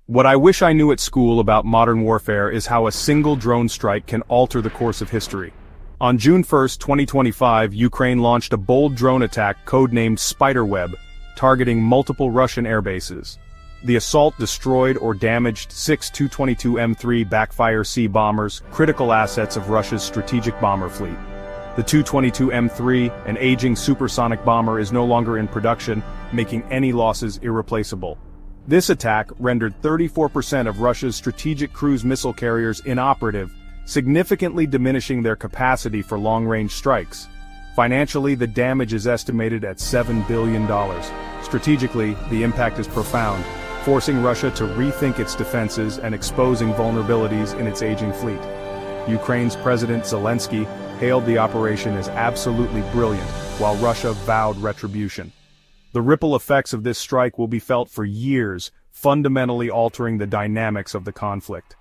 What I wish I knew at school about modern warfare is how a single drone strike can alter the course of history. On June 1, 2025, Ukraine launched a bold drone attack codenamed Spiderweb, targeting multiple Russian airbases. The assault destroyed or damaged 6 Tu-22M3 backfire C bombers, critical assets of Russia's strategic bomber fleet. The Tu-22M3, an aging supersonic bomber, is no longer in production, making any losses irreplaceable. This attack rendered 34% of Russia's strategic cruise missile carriers inoperative, significantly diminishing their capacity for long-range strikes. Financially, the damage is estimated at $7 billion. Strategically, the impact is profound, forcing Russia to rethink its defenses and exposing vulnerabilities in its aging fleet. Ukraine's President Zelensky hailed the operation as absolutely brilliant, while Russia vowed retribution. The ripple effects of this strike will be felt for years, fundamentally altering the dynamics of the conflict.